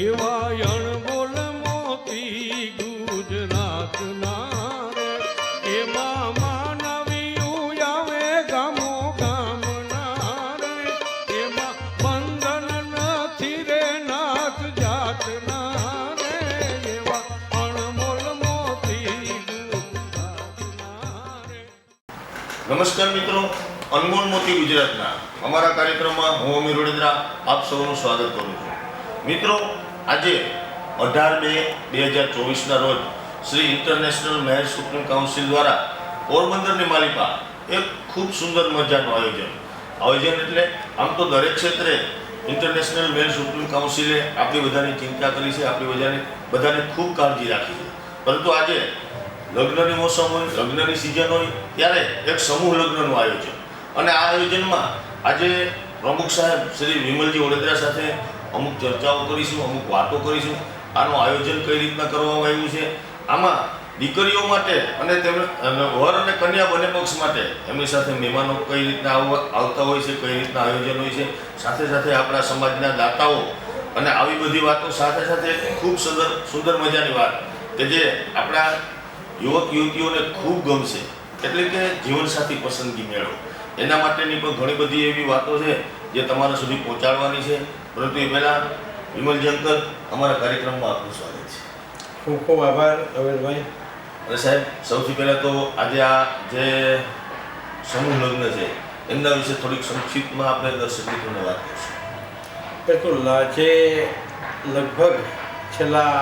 એવા અણમોલ મોતી ગુજરાતના રે એમાં માનવીયું આવે ગામો ગામના રે એમાં બંધન નથી રે નાથ જાતના રે એવા અણમોલ મોતી ગુજરાતના રે. નમસ્કાર મિત્રો, અનમોલ મોતી ગુજરાતના અમારા કાર્યક્રમમાં હું અમીર વડોદરા આપ સૌનું સ્વાગત કરું છું. મિત્રો, આજે 18/2/2024ના રોજ શ્રી ઇન્ટરનેશનલ મેલ સુપ્રીમ કાઉન્સિલ દ્વારા પોરબંદરની માલિકા એક ખૂબ સુંદર મજાનું આયોજન એટલે આમ તો દરેક ક્ષેત્રે ઇન્ટરનેશનલ મેલ સુપ્રીમ કાઉન્સિલે આપણી બધાની ચિંતા કરી છે, આપણી બધાને ખૂબ કાળજી રાખી છે. પરંતુ આજે લગ્નની મોસમ હોય, લગ્નની સિઝન હોય ત્યારે એક સમૂહ લગ્નનું આયોજન, અને આ આયોજનમાં આજે પ્રમુખ સાહેબ શ્રી વિમલજી વડોદરા સાથે અમુક ચર્ચાઓ કરીશું, અમુક વાતો કરીશું. આનું આયોજન કઈ રીતના કરવામાં આવ્યું છે, આમાં દીકરીઓ માટે અને વર અને કન્યા બંને પક્ષ માટે એમની સાથે મહેમાનો કઈ રીતના આવતા હોય છે, કઈ રીતના આયોજન હોય છે, સાથે સાથે આપણા સમાજના દાતાઓ અને આવી બધી વાતો સાથે સાથે ખૂબ સુંદર મજાની વાત કે જે આપણા યુવક યુવતીઓને ખૂબ ગમશે, એટલે કે જીવનસાથી પસંદગી મેળવો. એના માટેની પણ ઘણી બધી એવી વાતો છે જે તમારા સુધી પહોંચાડવાની છે. પરંતુ એ પહેલાં વિમલજી અંકલ, અમારા કાર્યક્રમમાં આપનું સ્વાગત છે. ખૂબ ખૂબ આભાર અમીરભાઈ. અને સાહેબ, સૌથી પહેલાં તો આજે આ જે સમૂહ લગ્ન છે એમના વિશે થોડીક સંક્ષિપ્તમાં આપણે દર્શક મિત્રોને વાત કરીશું. બિલકુલ. જે લગભગ છેલ્લા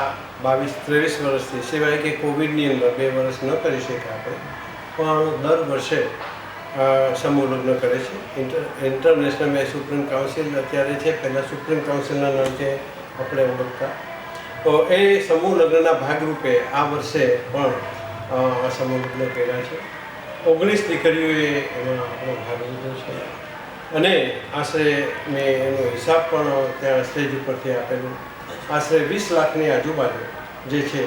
22-23 વર્ષથી, સિવાય કે કોવિડની અંદર 2 વર્ષ ન કરી શક્યા આપણે, પણ દર વર્ષે સમૂહ લગ્ન કરે છે. ઇન્ટરનેશનલ મેલ સુપ્રીમ કાઉન્સિલ અત્યારે છે, પહેલાં સુપ્રીમ કાઉન્સિલના નામથી આપણે ઓળખતા. તો એ સમૂહ લગ્નના ભાગરૂપે આ વર્ષે પણ સમૂહ લગ્ન કર્યા છે. 19 દીકરીઓએ એમાં આપણો ભાગ લીધો છે, અને આશરે મેં એનો હિસાબ પણ ત્યાં સ્ટેજ ઉપરથી આપેલું. આશરે 20 લાખની આજુબાજુ જે છે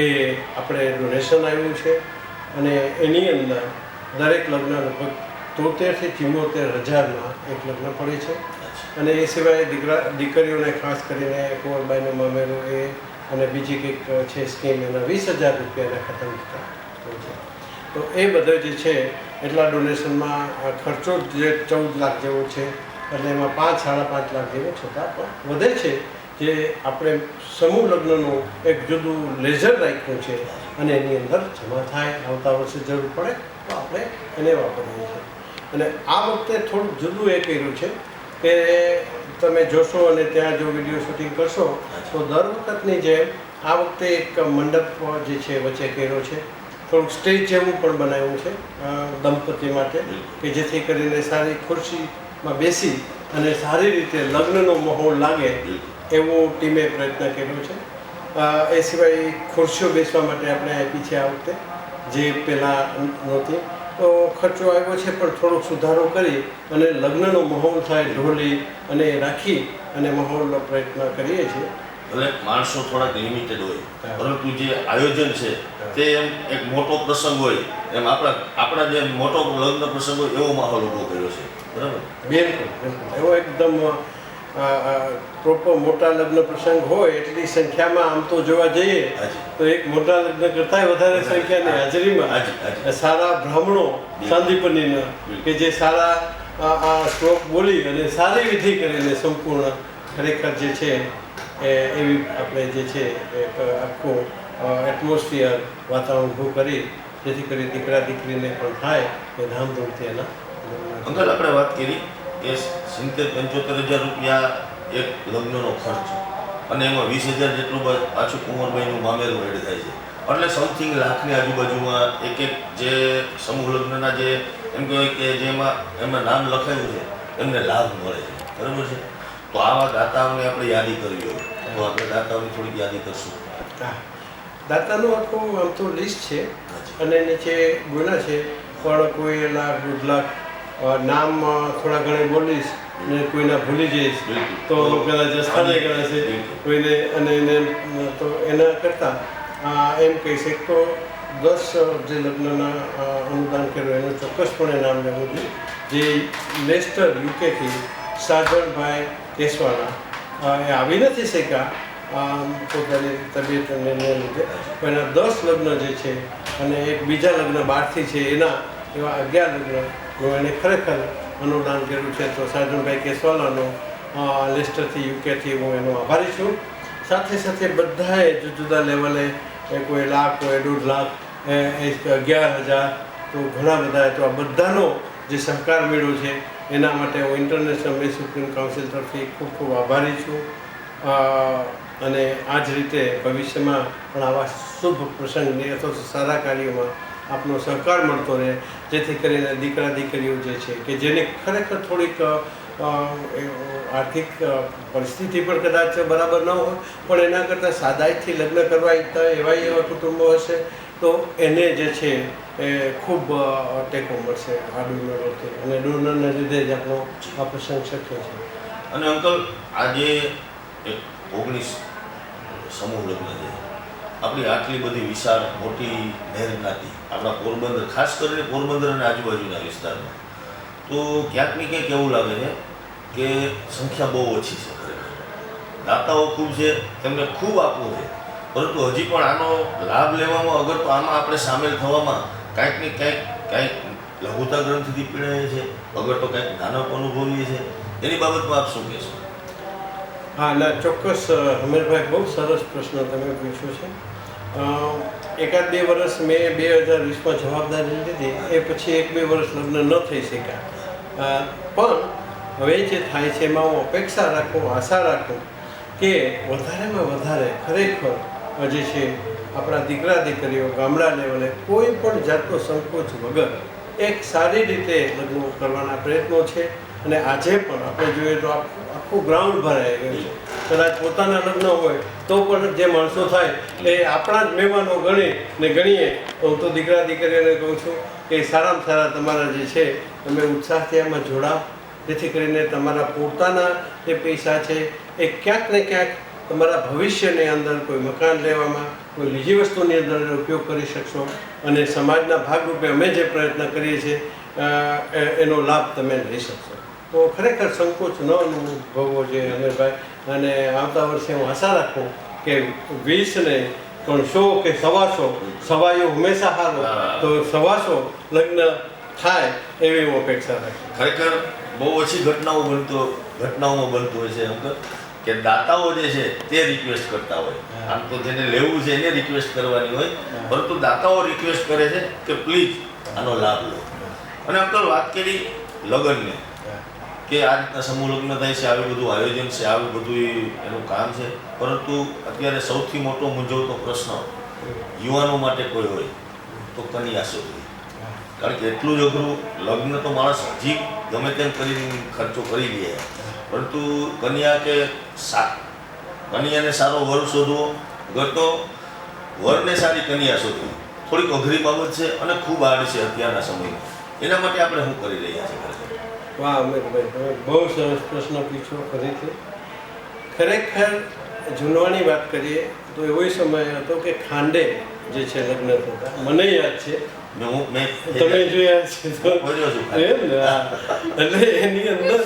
એ આપણે ડોનેશન આવ્યું છે, અને એની અંદર દરેક લગ્ન લગભગ 73,000 થી 74,000ના એક લગ્ન પડે છે. અને એ સિવાય દીકરીઓને ખાસ કરીને કુંવરબાઈનું મામેરું એ અને બીજી કંઈક છે સ્કીમ, એના 20,000 રૂપિયાના ખતમ થતા હોય છે. તો એ બધો જે છે એટલા ડોનેશનમાં ખર્ચો જે 14 લાખ જેવો છે, એટલે એમાં 5-5.5 લાખ જેવો છતાં પણ વધે છે. જે આપણે સમૂહ લગ્નનું એક જુદું લેઝર રાખ્યું છે, અને એની અંદર જમા થાય, આવતા વર્ષે જરૂર પડે તો આપણે એને વાપરીએ છીએ. અને આ વખતે થોડુંક જુદું એ કર્યું છે કે તમે જોશો અને ત્યાં જો વિડીયો શૂટિંગ કરશો તો દર વખતની જેમ આ વખતે એક મંડપ જે છે વચ્ચે કર્યો છે. થોડુંક સ્ટેજ જેવું પણ બનાવ્યું છે દંપતી માટે, કે જેથી કરીને સારી ખુરશીમાં બેસી અને સારી રીતે લગ્નનો માહોલ લાગે એવો ટીમે પ્રયત્ન કર્યો છે. એ સિવાય ખુરશીઓ બેસવા માટે આપણે આપી છે આ વખતે, જે પહેલાં નહોતી. તો ખર્ચો આવ્યો છે, પણ થોડોક સુધારો કરી અને લગ્નનો માહોલ થાય ઢોલી અને રાખી અને માહોલનો પ્રયત્ન કરીએ છીએ. એટલે માણસો થોડાક લિમિટેડ હોય, પરંતુ જે આયોજન છે તે એમ એક મોટો પ્રસંગ હોય એમ આપણા જે મોટો લગ્ન પ્રસંગ હોય એવો માહોલ ઊભો કર્યો છે. બરાબર? બિલકુલ બિલકુલ. એવો એકદમ પ્રોપર મોટા લગ્ન પ્રસંગ હોય એટલી સંખ્યામાં આમ તો જોવા જઈએ તો એક મોટા લગ્ન કરતાં વધારે સંખ્યાની હાજરીમાં સારા બ્રાહ્મણો સાંદીપનીના, કે જે સારા આ શ્લોક બોલી અને સારી વિધિ કરીને સંપૂર્ણ ખરેખર જે છે એવી આપણે જે છે એક આખું એટમોસ્ફિયર વાતાવરણ ઊભું કરી, જેથી કરી દીકરા દીકરીને પણ થાય કે ધામધૂમથી એના. અંકલ, આપણે વાત કરી કે 70-75,000 રૂપિયા એક લગ્નનો ખર્ચ, અને એમાં 20,000 જેટલું પાછું કુંવરબાઈનું મામેરું એડ થાય છે. એટલે સમથિંગ લાખની આજુબાજુમાં એક જે સમૂહ લગ્નના જે એમ કહેવાય કે જેમાં એમાં નામ લખાયું છે એમને લાભ મળે છે. બરાબર છે? તો આવા દાતાઓને આપણે યાદી કરવી હોય તો આપણે દાતાઓની થોડીક યાદી કરશું. હા, દાતાનું આખું આમ તો લિસ્ટ છે, અને નીચે બોલ્યા છે, પણ કોઈ 1 લાખ 1.5 લાખ નામ થોડા ઘણે બોલીશ ને કોઈના ભૂલી જઈશ તો કદાચ સ્થાને ગણાશે કોઈને, અને એને તો એના કરતાં એમ કહી શકે તો 10 જે લગ્નના અનુદાન કર્યું એનું ચોક્કસપણે નામ લેવું જોઈએ. જે લેસ્ટર યુકેથી સાજણભાઈ કેસવાલા એ આવી નથી શક્યા, પોતાની તબિયતને લીધે. પણ એના 10 લગ્ન જે છે અને એક બીજા લગ્ન બહારથી છે એના એવા 11 લગ્ન એને ખરેખર અનુદાન કર્યું છે. તો સાજનભાઈ કેસવાલાનો લેસ્ટરથી યુકેથી હું એનો આભારી છું. સાથે સાથે બધાએ જુદા જુદા લેવલે કોઈ લાખ, કોઈ 1.5 લાખ, 11,000, તો ઘણા બધા. તો આ બધાનો જે સહકાર મળ્યો છે એના માટે હું ઇન્ટરનેશનલ મેલ સુપ્રીમ કાઉન્સિલ તરફથી ખૂબ ખૂબ આભારી છું. અને આ જ રીતે ભવિષ્યમાં પણ આવા શુભ પ્રસંગની અથવા સારા કાર્યોમાં આપનો સહકાર મળતો રહે, જેથી કરીને દીકરા દીકરીઓ જે છે કે જેની ખરેખર થોડીક આર્થિક પરિસ્થિતિ પણ કદાચ બરાબર ન હોય, પણ એના કરતાં સાદાઈથી લગ્ન કરવા ઈચ્છતા એવા કુટુંબો હશે તો એને જે છે એ ખૂબ ટેકો મળશે આ ડોનરોથી, અને ડોનરને લીધે જ આપણો આ પ્રસંગ શક્ય છે. અને અંકલ, આજે 19 સમૂહ લગ્ન છે, આપણી આટલી બધી વિશાળ મોટી નહેર જ્ઞાતિ આપણા પોરબંદર, ખાસ કરીને પોરબંદર અને આજુબાજુના વિસ્તારમાં, તો ક્યાંક ને ક્યાંક એવું લાગે છે કે સંખ્યા બહુ ઓછી છે. ખરેખર દાતાઓ ખૂબ છે, તેમને ખૂબ આપવું છે, પરંતુ હજી પણ આનો લાભ લેવામાં, અગર તો આમાં આપણે સામેલ થવામાં કાંઈક ને કાંઈક લઘુતા ગ્રંથિથી પીડાય છે, અગર તો કાંઈક નાનપ અનુભવીએ છે, એની બાબતમાં આપ શું કહેશો? હા, ના ચોક્કસ હમીરભાઈ, બહુ સરસ પ્રશ્ન તમે પૂછ્યો છે. 1-2 વર્ષ મેં 2020માં જવાબદારી લીધી, એ પછી 1-2 વર્ષ લગ્ન ન થઈ શક્યા. પણ હવે જે થાય છે એમાં હું અપેક્ષા રાખું, આશા રાખું કે વધારેમાં વધારે ખરેખર જે છે આપણા દીકરા દીકરીઓ ગામડા લેવલે કોઈ પણ જાતનો સંકોચ વગર એક સારી રીતે લગ્નો કરવાના પ્રયત્નો છે. અને આજે પણ આપણે જોઈએ તો આખું ગ્રાઉન્ડ ભરાઈ ગયું છે. કદાચ પોતાના લગ્ન હોય તો પણ જે માણસો થાય એ આપણા જ મહેમાનો ગણીએ તો હું તો દીકરા દીકરીઓને કહું છું કે સારામાં સારા તમારા જે છે તમે ઉત્સાહથી આમાં જોડાવ, જેથી કરીને તમારા પોતાના જે પૈસા છે એ ક્યાંક ને ક્યાંક તમારા ભવિષ્યની અંદર કોઈ મકાન લેવામાં, કોઈ બીજી વસ્તુની અંદર ઉપયોગ કરી શકશો. અને સમાજના ભાગરૂપે અમે જે પ્રયત્ન કરીએ છીએ એનો લાભ તમે લઈ શકશો. તો ખરેખર સંકોચ ન અનુભવવો જોઈએ અમીરભાઈ. અને આવતા વર્ષે હું આશા રાખું કે 20 નહીં પણ 100 કે 125 સવાયો હંમેશા સારો, તો 125 લગ્ન થાય એવી હું અપેક્ષા રાખું. ખરેખર બહુ ઓછી ઘટનાઓમાં બનતું હોય છે અંકલ કે દાતાઓ જે છે તે રિક્વેસ્ટ કરતા હોય. આમ તો જેને લેવું છે એને રિક્વેસ્ટ કરવાની હોય, પરંતુ દાતાઓ રિક્વેસ્ટ કરે છે કે પ્લીઝ આનો લાભ લો. અને અંકલ, વાત કરી લગ્નની કે આ રીતના સમૂહ લગ્ન થાય છે, આવી બધું આયોજન છે, આવી બધું એનું કામ છે, પરંતુ અત્યારે સૌથી મોટો મૂંઝવતો પ્રશ્ન યુવાનો માટે કોઈ હોય તો કન્યા શોધવી. કારણ કે એટલું જ અઘરું, લગ્ન તો માણસ હજી ગમે તેમ કરીને ખર્ચો કરી લે, પરંતુ કન્યાને સારો વર શોધવો, અગર તો વરને સારી કન્યા શોધવી થોડીક અઘરી બાબત છે અને ખૂબ હાર્ડ છે અત્યારના સમયમાં. એના માટે આપણે શું કરી રહ્યા છીએ? વાહ અમીરભાઈ, તમે બહુ સરસ પ્રશ્ન પૂછ્યો ફરીથી. ખરેખર જૂનવાણી વાત કરીએ તો એવો સમય હતો કે ખાંડે જે છે લગ્ન થતા, મને યાદ છે, તમે જોયા છે એટલે એની અંદર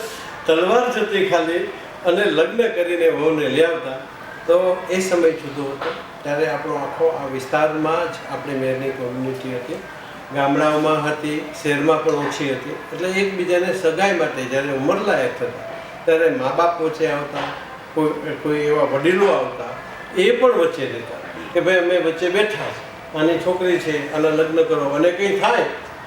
તલવાર જતી ખાલી અને લગ્ન કરીને વહુને લઈ આવતા. તો એ સમય જુદો હતો. ત્યારે આપણો આખો આ વિસ્તારમાં જ આપણી મેરની કોમ્યુનિટી હતી, ગામડાઓમાં હતી, શહેરમાં પણ ઓછી હતી. એટલે એકબીજાને સગાઈ માટે જ્યારે ઉંમરલાયક થતા ત્યારે મા બાપ વચ્ચે આવતા, કોઈ એવા વડીલો આવતા, એ પણ વચ્ચે રહેતા કે ભાઈ અમે વચ્ચે બેઠા, આની છોકરી છે, આના લગ્ન કરો, અને કંઈ થાય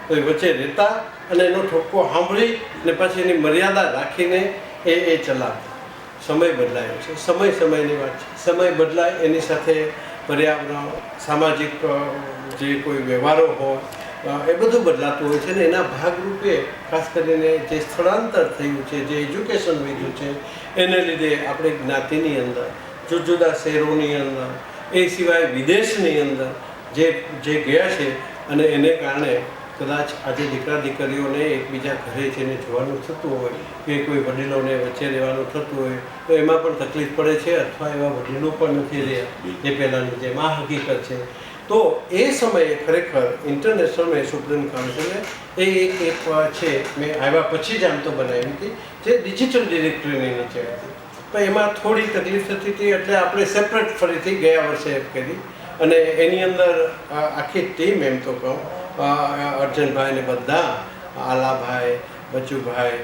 તો એ વચ્ચે રહેતા અને એનો ઠપકો સાંભળી ને પછી એની મર્યાદા રાખીને એ ચલાવતા. સમય બદલાયો છે, સમયની વાત છે. સમય બદલાય એની સાથે પર્યાવરણ, સામાજિક જે કોઈ વ્યવહારો હોય એ બધું બદલાતું હોય છે. ને એના ભાગરૂપે ખાસ કરીને જે સ્થળાંતર થયું છે, જે એજ્યુકેશન વધ્યું છે, એને લીધે આપણી જ્ઞાતિની અંદર, જુદા જુદા શહેરોની અંદર, એ સિવાય વિદેશની અંદર જે ગયા છે, અને એને કારણે કદાચ આજે દીકરા દીકરીઓને એકબીજા ઘરે જઈને જોવાનું થતું હોય કે કોઈ વડીલોને વચ્ચે રહેવાનું થતું હોય તો એમાં પણ તકલીફ પડે છે, અથવા એવા વડીલો પણ નથી રહ્યા જે પહેલાંની જેમ. આ હકીકત છે. તો એ સમયે ખરેખર ઇન્ટરનેશનલ મેલ સુપ્રીમ કાઉન્સિલે એ એક છે, મેં આવ્યા પછી જ આમ તો બનાવી હતી, જે ડિજિટલ ડિરેક્ટરીની નીચે હતી. પણ એમાં થોડી તકલીફ થતી હતી એટલે આપણે સેપરેટ ફરીથી ગયા વર્ષે એપ કરી અને એની અંદર આખી ટીમ એમ તો કહું અર્જનભાઈ ને બધા આલાભાઈ, બચુભાઈ,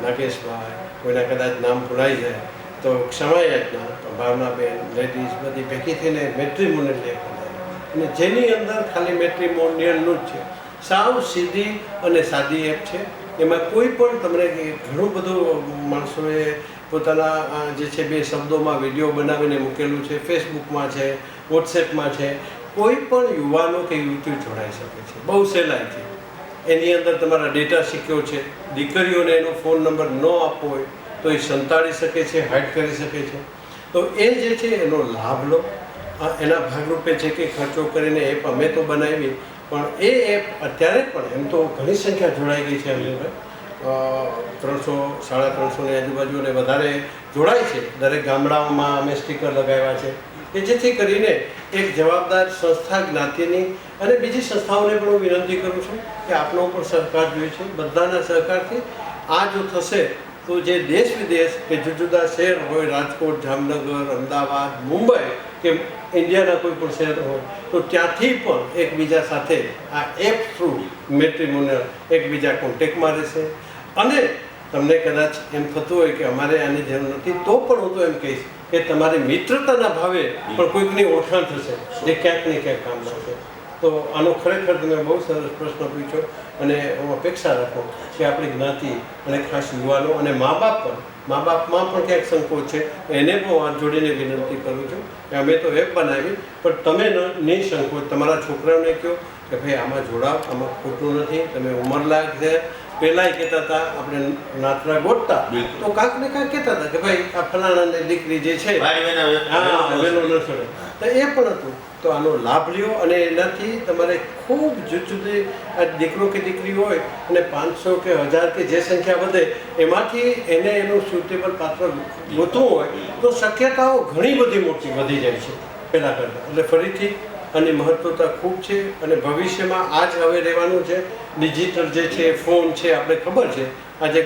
નાગેશભાઈ, કોઈના કદાચ નામ ભૂલાઈ જાય તો ક્ષમાયાતના, ભાવનાબેન, લેડીઝ બધી ભેગી થઈને મેટ્રીમોનિયલ એપ બનાવી અને જેની અંદર ખાલી મેટ્રીમોનિયલનું જ છે. સાવ સીધી અને સાદી એપ છે. એમાં કોઈ પણ તમને ઘણું બધું માણસોએ પોતાના જે છે 2 શબ્દોમાં વિડીયો બનાવીને મૂકેલું છે, ફેસબુકમાં છે, વોટ્સએપમાં છે. કોઈ પણ યુવાનો કે યુવતીઓ જોડાઈ શકે છે બહુ સહેલાઈથી. એની અંદર તમારા ડેટા સિક્યોર છે. દીકરીઓને એનો ફોન નંબર ન આપવો હોય તો એ સંતાડી શકે છે, હાઇડ કરી શકે છે. તો એ જે છે એનો લાભ લો. એના ભાગરૂપે જે કંઈ ખર્ચો કરીને એપ અમે તો બનાવી, પણ એ એપ અત્યારે પણ એમ તો ઘણી સંખ્યા જોડાઈ ગઈ છે. અમીરભાઈ 300-350 ની આજુબાજુ અને વધારે જોડાય છે. દરેક ગામડાઓમાં અમે સ્ટીકર લગાવ્યા છે કે જેથી કરીને એક જવાબદાર સંસ્થા જ્ઞાતિની અને બીજી સંસ્થાઓને પણ હું વિનંતી કરું છું કે આપનો પણ સહકાર જોઈએ છે. બધાના સહકારથી આ જો થશે તો જે દેશ વિદેશ કે જુદા જુદા શહેર હોય, રાજકોટ, જામનગર, અમદાવાદ, મુંબઈ કે ઇન્ડિયાના કોઈ પણ શહેર હોય તો ત્યાંથી પણ એકબીજા સાથે આ એપ થ્રુ મેટ્રીમોનિયલ એકબીજા કોન્ટેક્ટમાં રહેશે. અને તમને કદાચ એમ થતું હોય કે અમારે આની જરૂર નથી તો પણ હું તો એમ કહીશ કે તમારી મિત્રતાના ભાવે પણ કોઈકની ઓળખાણ થશે જે ક્યાંક ને ક્યાંક કામ લાગશે. તો આનો ખરેખર તમે બહુ સરસ પ્રશ્ન પૂછ્યો અને હું અપેક્ષા રાખું કે આપણી જ્ઞાતિ અને ખાસ યુવાનો અને મા બાપમાં પણ ક્યાંક સંકોચ છે એને પણ હાથ જોડીને વિનંતી કરું છું કે અમે તો એપ બનાવી પણ તમે નહીં સંકોચ. તમારા છોકરાઓને કહો કે ભાઈ આમાં જોડાવ, આમાં ખોટું નથી. તમે ઉંમરલાયક છે. પહેલાંય કહેતા હતા આપણે નાતરા ગોતતા તો કાંક ને કાંક કહેતા હતા કે ભાઈ આ ફલાણાની દીકરી જે છે હા વેલો ન છોડે તો એ પણ હતું. તો આનો લાભ લ્યો અને એનાથી તમારે ખૂબ જુદી દીકરો કે દીકરી હોય અને 500 કે 1000 કે જે સંખ્યા વધે એમાંથી એને એનું સુટેબલ પાત્ર ગોતવું હોય તો શક્યતાઓ ઘણી બધી મોટી વધી જાય છે પહેલાં કરતાં. એટલે ફરીથી આની મહત્વતા ખૂબ છે અને ભવિષ્યમાં આ જ હવે રહેવાનું છે. ડિજિટલ જે છે, ફોન છે, આપણે ખબર છે આજે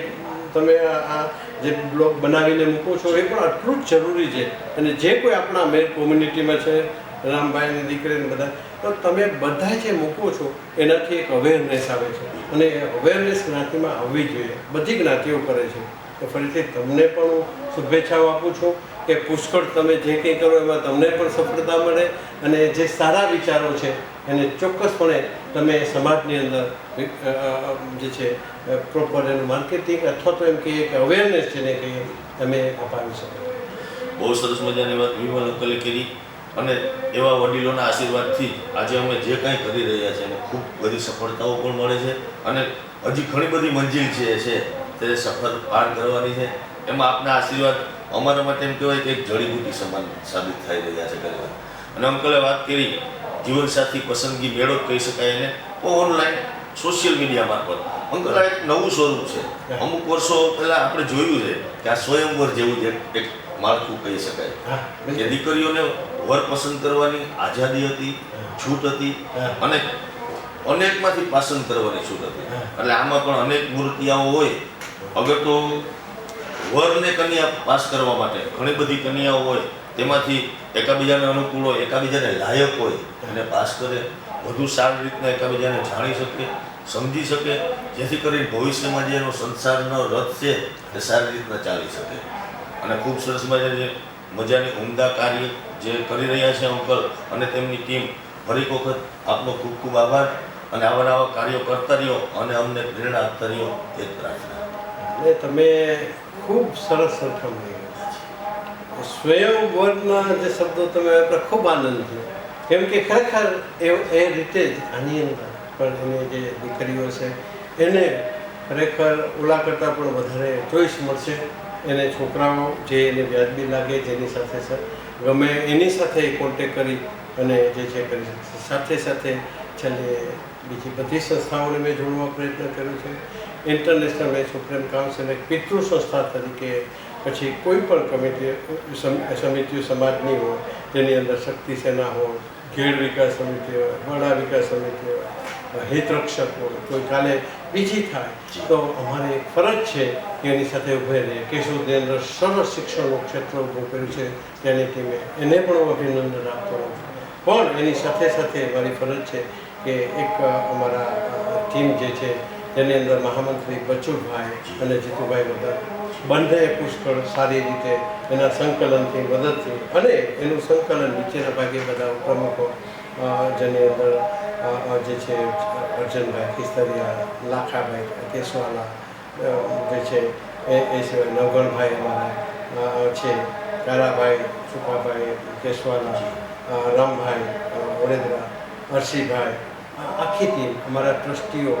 તમે આ જે બ્લોગ બનાવીને મૂકો છો એ પણ આટલું જ જરૂરી છે. અને જે કોઈ આપણા મેર કોમ્યુનિટીમાં છે, રામભાઈની દીકરીને બધા, તો તમે બધા જે મૂકો છો એનાથી એક અવેરનેસ આવે છે અને એ અવેરનેસ જ્ઞાતિમાં આવવી જોઈએ. બધી જ્ઞાતિઓ કરે છે. તો ફરીથી તમને પણ હું શુભેચ્છાઓ આપું છું કે પુષ્કળ તમે જે કંઈ કરો એમાં તમને પણ સફળતા મળે અને જે સારા વિચારો છે એને ચોક્કસપણે તમે સમાજની અંદર જે છે પ્રોપર એનું માર્કેટિંગ અથવા તો એમ કહીએ કે અવેરનેસ જેને કહીએ તમે અપાવી શકો. બહુ સરસ મજાની વાત વિમલ અંકલે કરી અને એવા વડીલોના આશીર્વાદથી આજે અમે જે કાંઈ કરી રહ્યા છીએ એને ખૂબ બધી સફળતાઓ પણ મળે છે અને હજી ઘણી બધી મંજિલ છે તે સફર પાર કરવાની છે. એમાં આપના આશીર્વાદ અમારા માટે એમ કહેવાય કે એક જડીબુટી સમાન સાબિત થઈ રહ્યા છે ઘણી વાર. અને અંકલે વાત કરી જીવનસાથી પસંદગી મેળો જ કહી શકાય એને ઓનલાઈન સોશિયલ મીડિયા મારફત. અંકલ આ એક નવું સ્વરૂપ છે. અમુક વર્ષો પહેલાં આપણે જોયું છે કે આ સ્વયંવર જેવું જ એક માળખું કહી શકાય કે દીકરીઓને વર પસંદ કરવાની આઝાદી હતી, છૂટ હતી અને અનેકમાંથી પસંદ કરવાની છૂટ હતી. એટલે આમાં પણ અનેક મૂર્તિયાઓ હોય. અગર તો વરને કન્યા પાસ કરવા માટે ઘણી બધી કન્યાઓ હોય તેમાંથી એકાબીજાને અનુકૂળ હોય, એકાબીજાને લાયક હોય અને પાસ કરે, વધુ સારી રીતના એકાબીજાને જાણી શકે, સમજી શકે, જેથી કરીને ભવિષ્યમાં જે એનો સંસારનો રથ છે તે સારી રીતના ચાલી શકે. અને ખૂબ સરસ મજાની ઉમદા કાર્ય જે કરી રહ્યા છે અંકલ અને તેમની ટીમ. ફરી એક વખત આપનો ખૂબ ખૂબ આભાર અને આવા કાર્યો કરતા રહ્યો અને અમને પ્રેરણા આપતા રહ્યો એ જ પ્રાર્થના. અને તમે ખૂબ સરસ સરખામણી સ્વયંવરના જે શબ્દો તમે ખૂબ આનંદ થયો કેમ કે ખરેખર એ રીતે જ આની અંદર પણ એની જે દીકરીઓ છે એને ખરેખર ઓલા કરતાં પણ વધારે ચોઈસ મળશે. એને છોકરાઓ જે એને વ્યાજબી લાગે જેની સાથે ગમે એની સાથે કોન્ટેક કરી અને જે છે કરી શકશે. સાથે સાથે છેલ્લે બીજી બધી સંસ્થાઓને મેં જોડવા પ્રયત્ન કર્યો છે. ઇન્ટરનેશનલ મેચ સુપ્રીમ કાઉન્સિલ એક પિતૃ સંસ્થા તરીકે, પછી કોઈ પણ કમિટી સમિતિઓ સમાજની હોય જેની અંદર શક્તિ સેના હોય, ખેડ વિકાસ સમિતિ હોય, વડા વિકાસ સમિતિ હોય, હિતરક્ષક હોય, કોઈ કાલે બીજી થાય તો અમારે એક ફરજ છે કે એની સાથે ઊભે રહીએ. કેશોદની અંદર સરસ શિક્ષણનું ક્ષેત્ર ઊભું કર્યું છે તેની ટીમે, એને પણ હું અભિનંદન આપતો હોઉં છું. પણ એની સાથે સાથે મારી ફરજ છે કે એક અમારા ટીમ જે છે તેની અંદર મહામંત્રી બચુભાઈ અને જીતુભાઈ મદદ બંને પુષ્કળ સારી રીતે એના સંકલનથી મદદથી અને એનું સંકલન નીચેના ભાગે બધા પ્રમુખો જેની અંદર જે છે અર્જનભાઈ ખિસ્તરિયા, લાખાભાઈ કેશવાલા જે છે એ સિવાય નવગણભાઈ અમારા છે, કારાભાઈ સુખાભાઈ કેશવાલા, રામભાઈ વડોદરા, હર્ષિભાઈ, આખી ટીમ અમારા ટ્રસ્ટીઓ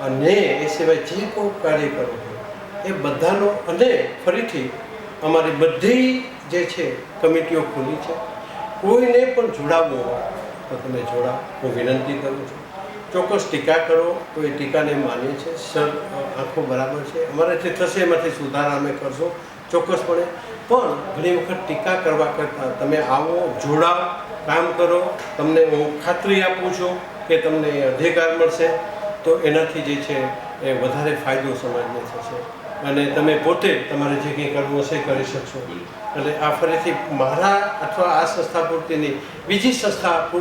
અને એ સિવાય જે કોઈ કાર્યકરો છે એ બધાનો અને ફરીથી અમારી બધી જે છે કમિટીઓ ખુલ્લી છે. કોઈને પણ જોડાવવું હોય તો તમે જોડાવ, હું વિનંતી કરું છું. ચોક્કસ ટીકા કરો તો એ ટીકાને માનીએ છીએ. સર આંખો બરાબર છે, અમારાથી થશે એમાંથી સુધારા અમે કરશો ચોક્કસપણે. પણ ઘણી વખત ટીકા કરવા કરતાં તમે આવો, જોડાવ, કામ કરો. તમને હું ખાતરી આપું છું કે તમને અધિકાર મળશે તો એનાથી જે છે એ વધારે ફાયદો સમાજને થશે અને તમે પોતે તમારે જે કંઈ કરવું હશે કરી શકશો. એટલે આ ફરીથી મારા અથવા આ સંસ્થા પૂરતી નહીં, બીજી સંસ્થા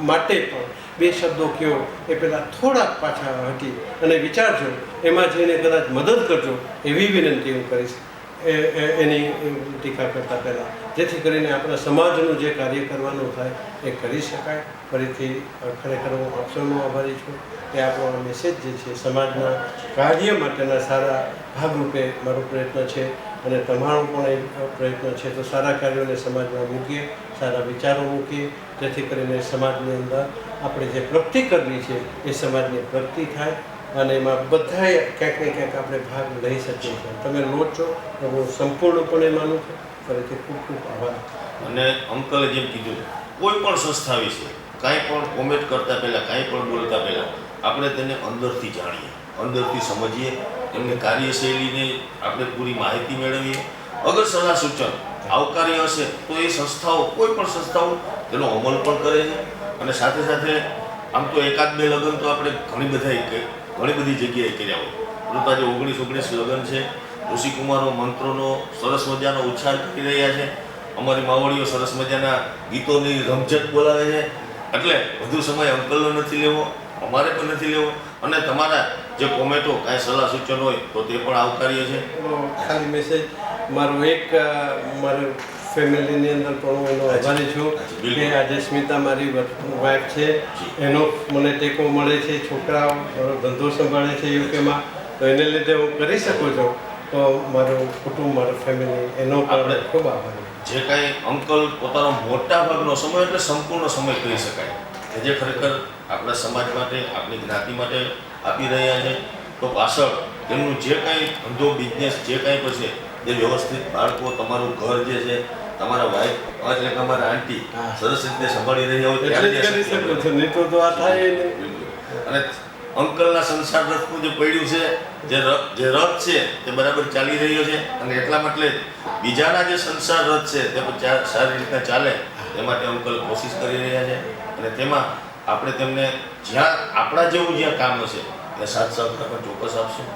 માટે પણ બે શબ્દો કહો એ પહેલાં થોડાક પાછા હટી અને વિચારજો, એમાં જઈને કદાચ મદદ કરજો એવી વિનંતી હું કરીશ એની ટીકા કરતાં પહેલાં, જેથી કરીને આપણા સમાજનું જે કાર્ય કરવાનું થાય એ કરી શકાય. ફરીથી ખરેખર હું આપ સૌનો આભારી છું કે આપણો મેસેજ જે છે સમાજના કાર્ય માટેના સારા ભાગરૂપે મારો પ્રયત્ન છે અને તમારો પણ એક પ્રયત્ન છે. તો સારા કાર્યોને સમાજમાં મૂકીએ, સારા વિચારો મૂકીએ, જેથી કરીને સમાજની અંદર આપણે જે પ્રગતિ કરવી છે એ સમાજની પ્રગતિ થાય અને એમાં બધાએ ક્યાંક ને ક્યાંક આપણે ભાગ લઈ શકીએ છીએ. તમે લો છો તો હું સંપૂર્ણપણે માનું છું. ફરીથી ખૂબ ખૂબ આભાર. અને અંકલે જેમ કીધું, કોઈ પણ સંસ્થા વિશે કાંઈ પણ કોમેન્ટ કરતાં પહેલાં, કાંઈ પણ બોલતા પહેલાં આપણે તેને અંદરથી જાણીએ, અંદરથી સમજીએ, એમની કાર્યશૈલીની આપણે પૂરી માહિતી મેળવીએ. અગર સલાહ સૂચન આવકાર્ય હશે તો એ સંસ્થાઓ, કોઈ પણ સંસ્થાઓ તેનો અમલ પણ કરે છે. અને સાથે સાથે આમ તો એકાદ બે લગ્ન તો આપણે ઘણી બધી જગ્યાએ કર્યા હોય, પરંતુ આજે 19 લગ્ન છે. ઋષિકુમારો મંત્રોનો સરસ મજાનો ઉચ્ચાર કરી રહ્યા છે, અમારી માવડીઓ સરસ મજાના ગીતોની રમઝટ બોલાવે છે. એટલે વધુ સમય અંકલનો નથી લેવો, અમારે પણ નથી લેવો. અને તમારા જે કોમેન્ટો, કાંઈ સલાહ સૂચન હોય તો તે પણ આવકાર્ય છે. ખાલી મેસેજ મારો એક મારું ફેમિલીની અંદર પણ હું એનો આભારી છું કે આજે સ્મિતા મારી વાઇફ છે, એનો મને ટેકો મળે છે. છોકરાઓ મારો ધંધો સંભાળે છે યુકેમાં, તો એને લીધે હું કરી શકું છું. તો મારું કુટુંબ, મારું ફેમિલી, એનો આપણે ખૂબ આભારી. જે કાંઈ અંકલ પોતાનો મોટા ભાગનો સમય એટલે સંપૂર્ણ સમય કહી શકાય કે જે ખરેખર આપણા સમાજ માટે, આપણી જ્ઞાતિ માટે આપી રહ્યા છે. તો પાછળ તેમનું જે કાંઈ ધંધો, બિઝનેસ જે કાંઈ પણ છે એ વ્યવસ્થિત બાળકો, તમારું ઘર જે છે, તમારા વાઈફ એટલે કે અમારા આંટી સરસ રીતે સંભાળી રહ્યા હોય એટલે જ કરી શકું છું, નહીં તો આ થાય નહીં. અને અંકલના સંસાર રથનું જે પડ્યું છે, જે રથ છે તે બરાબર ચાલી રહ્યો છે. અને એટલા માટે બીજાના જે સંસાર રથ છે તે પણ સારી રીતના ચાલે તે માટે અંકલ કોશિશ કરી રહ્યા છે. અને તેમાં આપણે તેમને જ્યાં આપણા જેવું જ્યાં કામ હશે ત્યાં સાથ સહકાર પણ ચોક્કસ આપશું.